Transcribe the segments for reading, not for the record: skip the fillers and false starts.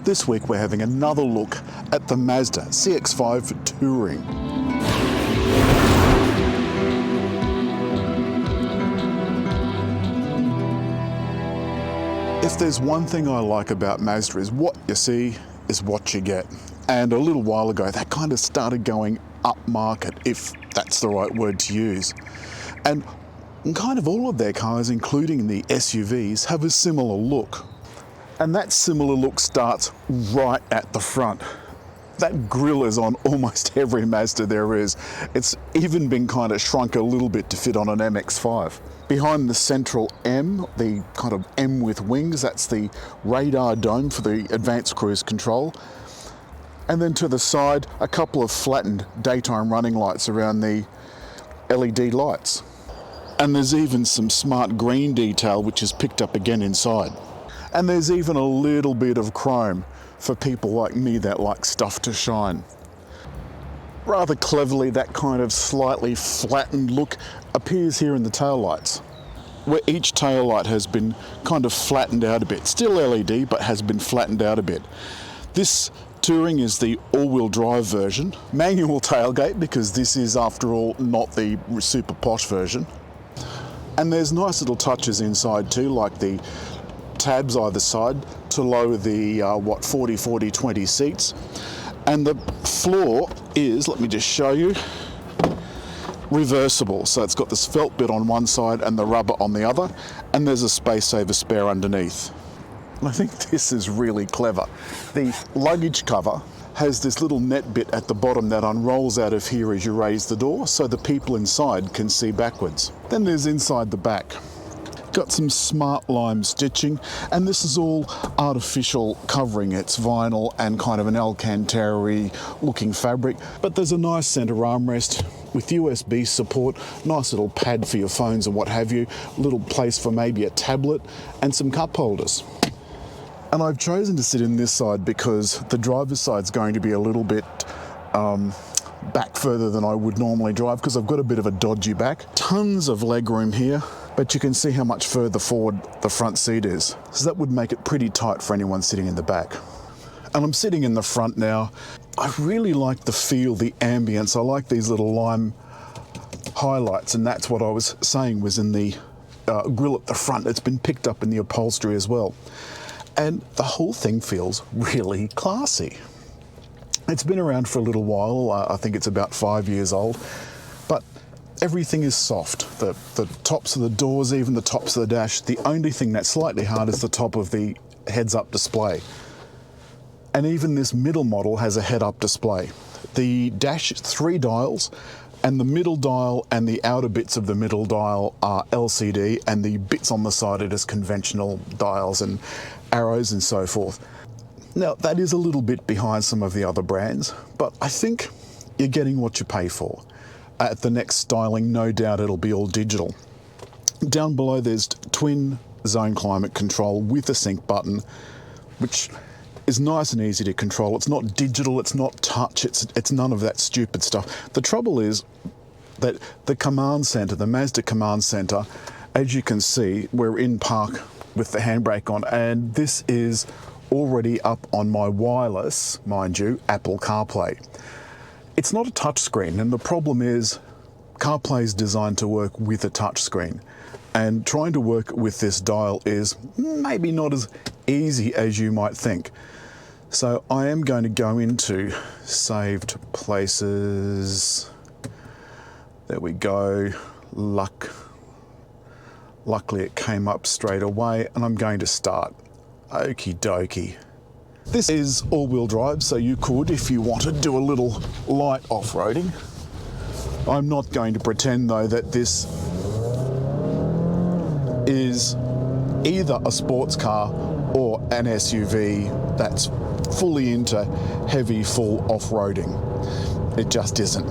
This week we're having another look at the Mazda CX-5 Touring. If there's one thing I like about Mazda is what you see is what you get. And a little while ago that kind of started going upmarket, if that's the right word to use. And kind of all of their cars, including the SUVs, have a similar look. And that similar look starts right at the front. That grille is on almost every Mazda there is. It's even been kind of shrunk a little bit to fit on an MX-5. Behind the central M, the kind of M with wings, that's the radar dome for the advanced cruise control. And then to the side, a couple of flattened daytime running lights around the LED lights. And there's even some smart green detail which is picked up again inside. And there's even a little bit of chrome for people like me that like stuff to shine. Rather cleverly, that kind of slightly flattened look appears here in the taillights, where each taillight has been kind of flattened out a bit. Still LED, but has been flattened out a bit. This Touring is the all-wheel drive version. Manual tailgate, because this is, after all, not the super posh version. And there's nice little touches inside too, like the tabs either side to lower the 40-40-20 seats. And the floor is, let me just show you, reversible. So it's got this felt bit on one side and the rubber on the other, and there's a space saver spare underneath. And I think this is really clever. The luggage cover has this little net bit at the bottom that unrolls out of here as you raise the door, so the people inside can see backwards. Then there's inside the back. Got some smart lime stitching, and this is all artificial covering. It's vinyl and kind of an Alcantara looking fabric, but there's a nice center armrest with USB support, nice little pad for your phones and what have you, little place for maybe a tablet and some cup holders. And I've chosen to sit in this side because the driver's side's going to be a little bit back further than I would normally drive, because I've got a bit of a dodgy back. Tons of leg room here, but you can see how much further forward the front seat is. So that would make it pretty tight for anyone sitting in the back. And I'm sitting in the front now. I really like the feel, the ambience. I like these little lime highlights, and that's what I was saying was in the grille at the front. It's been picked up in the upholstery as well. And the whole thing feels really classy. It's been around for a little while. I think it's about 5 years old, but everything is soft. The tops of the doors, even the tops of the dash. The only thing that's slightly hard is the top of the heads-up display. And even this middle model has a head-up display. The dash, 3 dials, and the middle dial and the outer bits of the middle dial are LCD, and the bits on the side are just conventional dials and arrows and so forth. Now, that is a little bit behind some of the other brands, but I think you're getting what you pay for. At the next styling, no doubt it'll be all digital. Down below there's twin zone climate control with a sync button, which is nice and easy to control. It's not digital, it's not touch, it's none of that stupid stuff. The trouble is that the command center, the Mazda command center, as you can see, we're in park with the handbrake on, and this is already up on my wireless, mind you, Apple CarPlay. It's not a touch screen, and the problem is CarPlay is designed to work with a touch screen, and trying to work with this dial is maybe not as easy as you might think. So I am going to go into saved places. There we go. Luckily it came up straight away, and I'm going to start. Okie dokie. This is all-wheel drive, so you could, if you wanted, do a little light off-roading. I'm not going to pretend though that this is either a sports car or an SUV that's fully into heavy, full off-roading. It just isn't.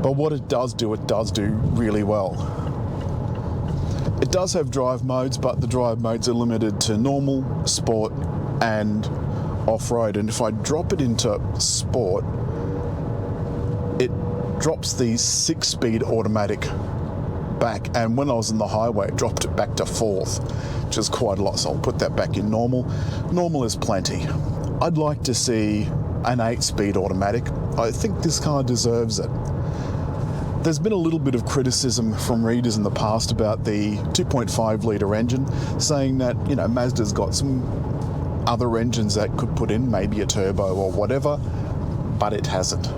But what it does do really well. It does have drive modes, but the drive modes are limited to normal, sport, and off-road. And if I drop it into sport, it drops the 6-speed automatic back, and when I was on the highway it dropped it back to fourth, which is quite a lot, so I'll put that back in normal. Normal is plenty. I'd like to see an 8-speed automatic. I think this car deserves it. There's been a little bit of criticism from readers in the past about the 2.5 litre engine, saying that, you know, Mazda's got some other engines that could put in, maybe a turbo or whatever, but it hasn't.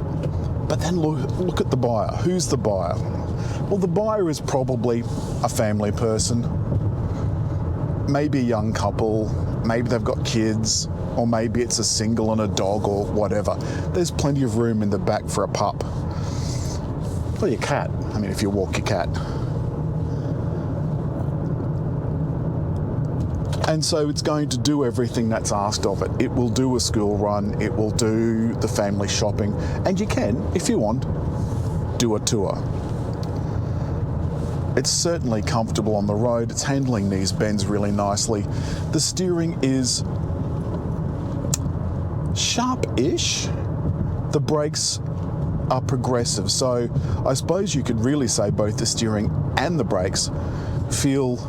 But then look at the buyer. Who's the buyer? Well, the buyer is probably a family person, maybe a young couple, maybe they've got kids, or maybe it's a single and a dog or whatever. There's plenty of room in the back for a pup. Or your cat, I mean, if you walk your cat. And so it's going to do everything that's asked of it. It will do a school run, it will do the family shopping, and you can, if you want, do a tour. It's certainly comfortable on the road, it's handling these bends really nicely. The steering is sharp-ish. The brakes are progressive, so I suppose you could really say both the steering and the brakes feel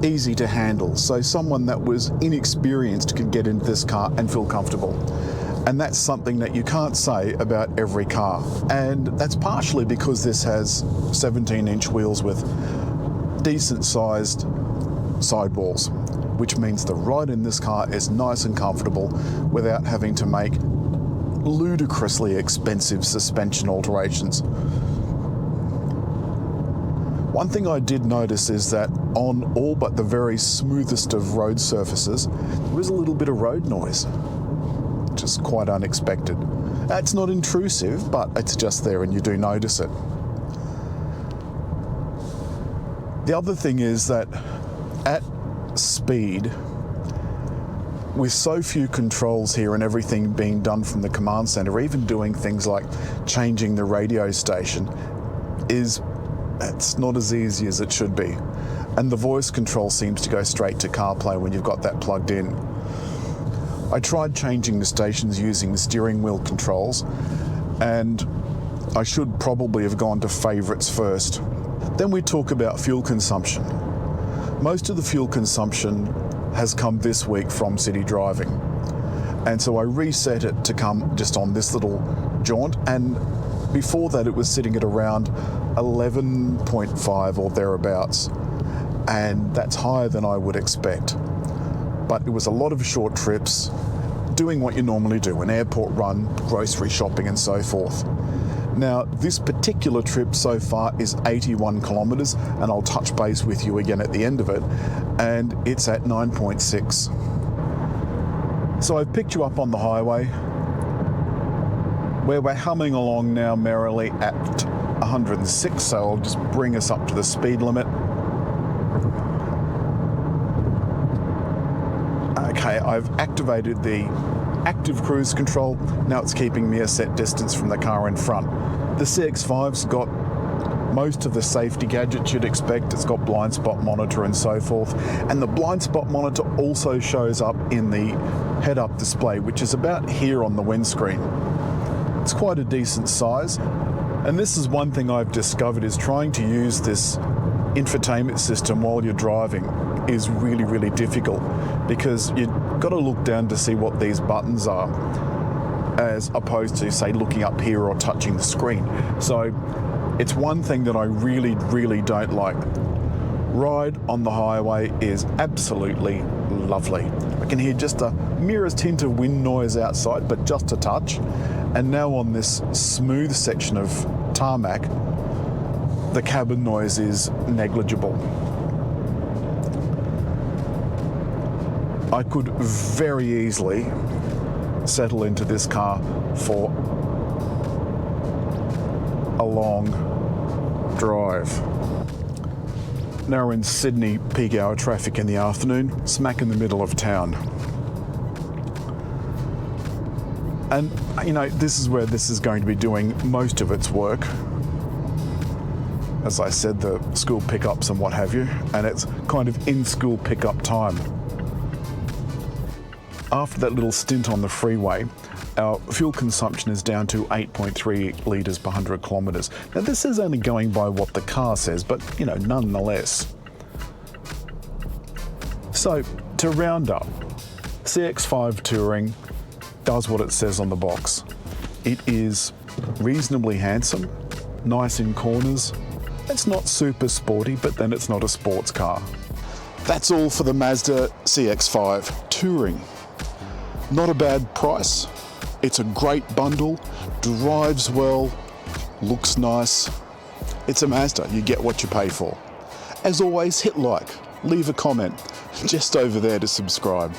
easy to handle. So someone that was inexperienced could get into this car and feel comfortable. And that's something that you can't say about every car. And that's partially because this has 17-inch wheels with decent-sized sidewalls, which means the ride in this car is nice and comfortable without having to make ludicrously expensive suspension alterations. One thing I did notice is that on all but the very smoothest of road surfaces, there is a little bit of road noise, which is quite unexpected. It's not intrusive, but it's just there and you do notice it. The other thing is that at speed, with so few controls here and everything being done from the command center, even doing things like changing the radio station, it's not as easy as it should be. And the voice control seems to go straight to CarPlay when you've got that plugged in. I tried changing the stations using the steering wheel controls, and I should probably have gone to favorites first. Then we talk about fuel consumption. Most of the fuel consumption has come this week from city driving. And so I reset it to come just on this little jaunt, and before that it was sitting at around 11.5 or thereabouts. And that's higher than I would expect. But it was a lot of short trips, doing what you normally do, an airport run, grocery shopping and so forth. Now, this particular trip so far is 81 kilometers, and I'll touch base with you again at the end of it, and it's at 9.6. So I've picked you up on the highway, where we're humming along now merrily at 106, so I'll just bring us up to the speed limit. Okay, I've activated the active cruise control. Now it's keeping me a set distance from the car in front. The CX-5's got most of the safety gadgets you'd expect. It's got blind spot monitor and so forth. And the blind spot monitor also shows up in the head-up display, which is about here on the windscreen. It's quite a decent size. And this is one thing I've discovered, is trying to use this infotainment system while you're driving is really, really difficult, because you've got to look down to see what these buttons are, as opposed to, say, looking up here or touching the screen. So it's one thing that I really, really don't like. Ride on the highway is absolutely lovely. I can hear just the merest hint of wind noise outside, but just a touch. And now on this smooth section of tarmac, the cabin noise is negligible. I could very easily settle into this car for a long drive. Now we're in Sydney peak hour traffic in the afternoon, smack in the middle of town. And you know, this is where this is going to be doing most of its work. As I said, the school pickups and what have you, and it's kind of in school pickup time. After that little stint on the freeway, our fuel consumption is down to 8.3 litres per 100 kilometres. Now this is only going by what the car says, but you know, nonetheless. So to round up, CX-5 Touring does what it says on the box. It is reasonably handsome, nice in corners. It's not super sporty, but then it's not a sports car. That's all for the Mazda CX-5 Touring. Not a bad price. It's a great bundle, drives well, looks nice. It's a Mazda, you get what you pay for. As always, hit like, leave a comment, just over there to subscribe.